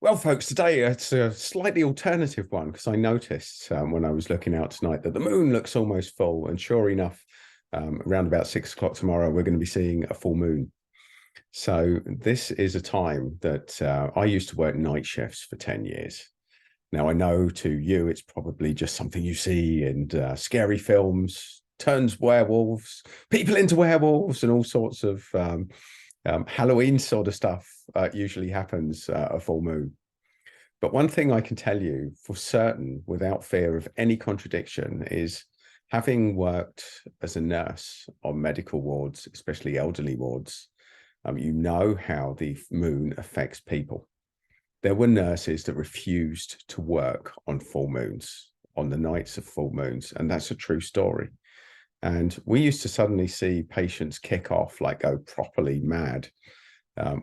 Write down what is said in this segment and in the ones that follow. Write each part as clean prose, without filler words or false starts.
Well, folks, today it's a slightly alternative one because I noticed when I was looking out tonight that the moon looks almost full. And sure enough, around about 6 o'clock tomorrow, we're going to be seeing a full moon. So this is a time that I used to work night shifts for 10 years. Now, I know to you, it's probably just something you see in scary films, turns werewolves, people into werewolves, and all sorts of Halloween sort of stuff usually happens a full moon. But one thing I can tell you for certain, without fear of any contradiction, is having worked as a nurse on medical wards, especially elderly wards, you know how the moon affects people. There were nurses that refused to work on full moons, on the nights of full moons, and that's a true story. And we used to suddenly see patients kick off, like go properly mad.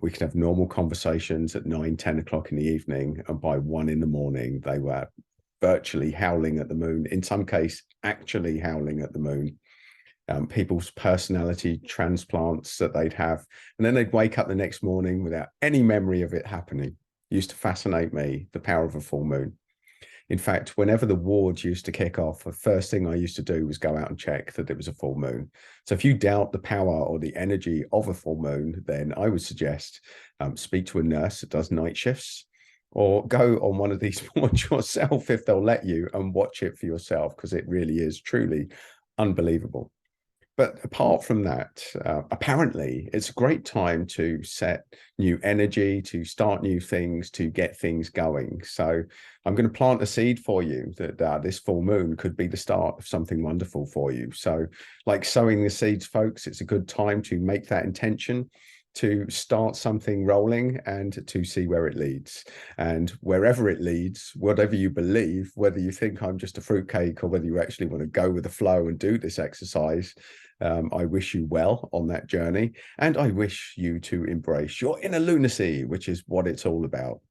We could have normal conversations at 9, 10 o'clock in the evening, and by 1 in the morning, they were virtually howling at the moon, in some case, actually howling at the moon. People's personality transplants that they'd have, and then they'd wake up the next morning without any memory of it happening. It used to fascinate me, the power of a full moon. In fact, whenever the wards used to kick off, the first thing I used to do was go out and check that it was a full moon. So if you doubt the power or the energy of a full moon, then I would suggest speak to a nurse that does night shifts, or go on one of these wards yourself if they'll let you, and watch it for yourself, because it really is truly unbelievable. But apart from that, apparently it's a great time to set new energy, to start new things, to get things going. So I'm going to plant a seed for you that this full moon could be the start of something wonderful for you. So, like sowing the seeds, folks, it's a good time to make that intention, to start something rolling, and to see where it leads. And wherever it leads, whatever you believe, whether you think I'm just a fruitcake or whether you actually want to go with the flow and do this exercise, I wish you well on that journey. And I wish you to embrace your inner lunacy, which is what it's all about.